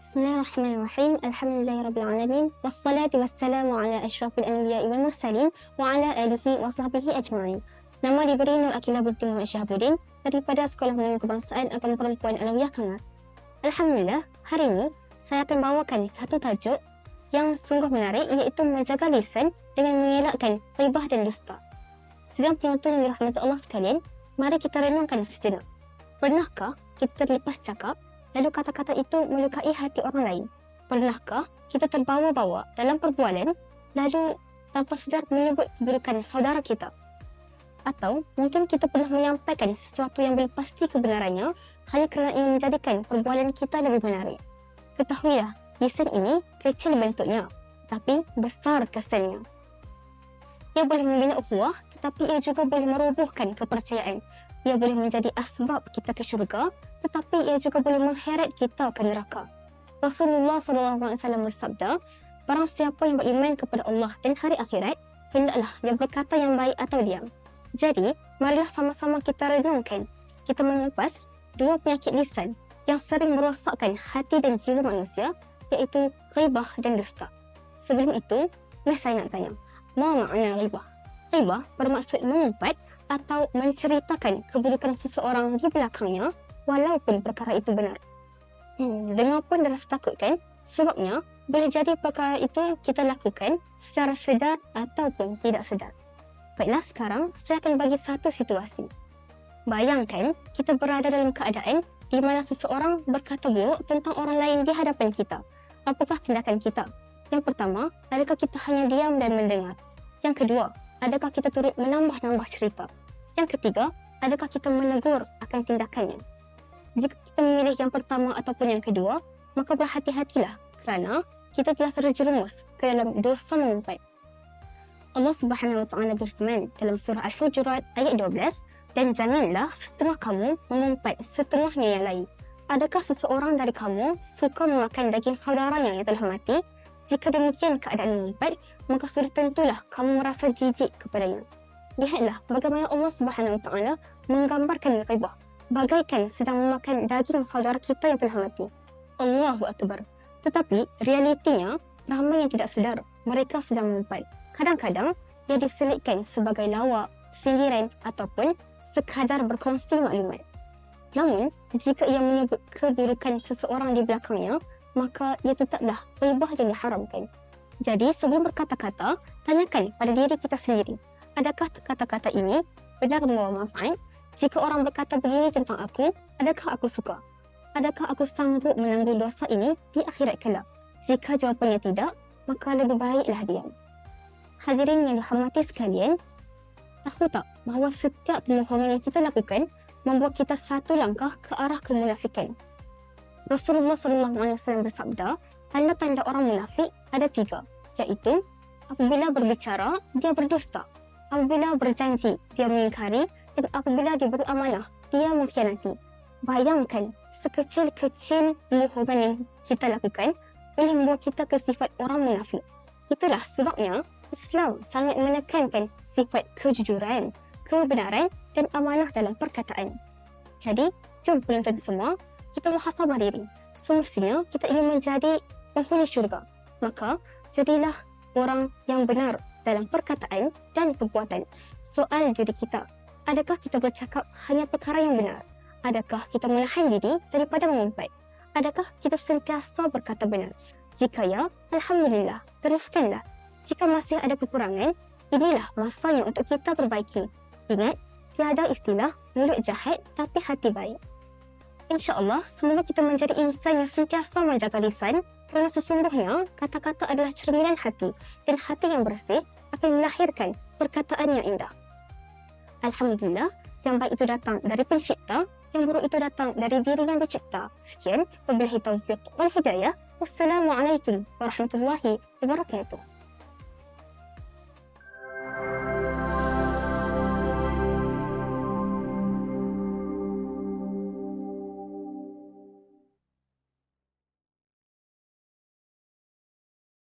Bismillahirrahmanirrahim. Alhamdulillahirrabbilalamin. Wassalatu wassalamu ala asyrafil anbiya'i wal mursalin wa ala alihi wa sahbihi ajma'in. Nama diberi Nur Akilah binti Muhammad Syahabuddin daripada Sekolah Menengah Kebangsaan Agama Perempuan Alawiyah Kangar. Alhamdulillah, hari ini saya akan bawakan satu tajuk yang sungguh menarik, iaitu menjaga lisan dengan mengelakkan ghaibah dan dusta. Sedang penonton yang dirahmati Allah sekalian, mari kita renungkan sejenak. Pernahkah kita terlepas cakap, lalu kata-kata itu melukai hati orang lain? Pernahkah kita terbawa-bawa dalam perbualan, lalu tanpa sedar menyebut keburukan saudara kita? Atau mungkin kita pernah menyampaikan sesuatu yang belum pasti kebenarannya hanya kerana ingin menjadikan perbualan kita lebih menarik. Ketahuilah, lisan ini kecil bentuknya, tapi besar kesannya. Ia boleh membina ukhuwah, tetapi ia juga boleh merobohkan kepercayaan. Ia boleh menjadi asbab kita ke syurga, tetapi ia juga boleh mengheret kita ke neraka. Rasulullah SAW bersabda, barang siapa yang beriman kepada Allah dan hari akhirat, hendaklah dia berkata yang baik atau diam. Jadi, marilah sama-sama kita renungkan. Kita mengupas dua penyakit lisan yang sering merosakkan hati dan jiwa manusia, iaitu ghaibah dan dusta. Sebelum itu, saya nak tanya, ma makna ghaibah? Ghaibah bermaksud mengumpat atau menceritakan keburukan seseorang di belakangnya walaupun perkara itu benar. Dengar pun dah rasa takut kan? Sebabnya, boleh jadi perkara itu kita lakukan secara sedar ataupun tidak sedar. Baiklah, sekarang saya akan bagi satu situasi. Bayangkan kita berada dalam keadaan di mana seseorang berkata buruk tentang orang lain di hadapan kita. Apakah tindakan kita? Yang pertama, adakah kita hanya diam dan mendengar? Yang kedua, adakah kita turut menambah-nambah cerita? Yang ketiga, adakah kita menegur akan tindakannya? Jika kita memilih yang pertama ataupun yang kedua, maka berhati-hatilah kerana kita telah terjerumus ke dalam dosa mengumpat. Allah Subhanahu Wa Taala berfirman dalam surah Al-Hujurat ayat 12, dan janganlah setengah kamu mengumpat setengahnya yang lain. Adakah seseorang dari kamu suka memakan daging saudaranya yang telah mati? Jika demikian keadaan mengumpat, maka sudah tentulah kamu merasa jijik kepadanya. Lihatlah bagaimana Allah Subhanahu Wa Taala menggambarkan ghaibah bagaikan sedang memakan daging saudara kita yang telah mati. Allahu Akbar. Tetapi realitinya, ramai yang tidak sedar mereka sedang mengumpat. Kadang-kadang ia diselitkan sebagai lawak, sindiran ataupun sekadar berkongsi maklumat. Namun, jika ia menyebut keburukan seseorang di belakangnya, maka ia tetaplah ghaibah yang diharamkan. Jadi, sebelum berkata-kata, tanyakan pada diri kita sendiri, adakah kata-kata ini benar membawa manfaat? Jika orang berkata begini tentang aku, adakah aku suka? Adakah aku sanggup menanggung dosa ini di akhirat kelak? Jika jawapannya tidak, maka lebih baiklah diam. Hadirin yang dihormati sekalian, tahu tak bahawa setiap permohonan yang kita lakukan membuat kita satu langkah ke arah kemunafikan? Rasulullah SAW bersabda, tanda-tanda orang munafik ada 3, iaitu apabila berbicara, dia berdusta, apabila berjanji, dia mengingkari, dan apabila diberi amanah, dia mengkhianati. Bayangkan, sekecil-kecil permohonan yang kita lakukan boleh membawa kita ke sifat orang munafik. Itulah sebabnya Islam sangat menekankan sifat kejujuran, kebenaran dan amanah dalam perkataan. Jadi, jom penonton semua, kita muhasabah diri. Semestinya kita ingin menjadi penghuni syurga. Maka, jadilah orang yang benar dalam perkataan dan perbuatan. Soal diri kita, adakah kita bercakap hanya perkara yang benar? Adakah kita menahan diri daripada mengumpat? Adakah kita sentiasa berkata benar? Jika ya, Alhamdulillah, teruskanlah. Jika masih ada kekurangan, inilah masanya untuk kita perbaiki. Ingat, tiada istilah mulut jahat tapi hati baik. InsyaAllah, semoga kita menjadi insan yang sentiasa menjaga lisan, kerana sesungguhnya kata-kata adalah cerminan hati, dan hati yang bersih akan melahirkan perkataan yang indah. Alhamdulillah, yang baik itu datang dari pencipta, yang buruk itu datang dari diri yang dicipta. Sekian, wabillahi taufiq wal hidayah. Wassalamualaikum warahmatullahi wabarakatuh.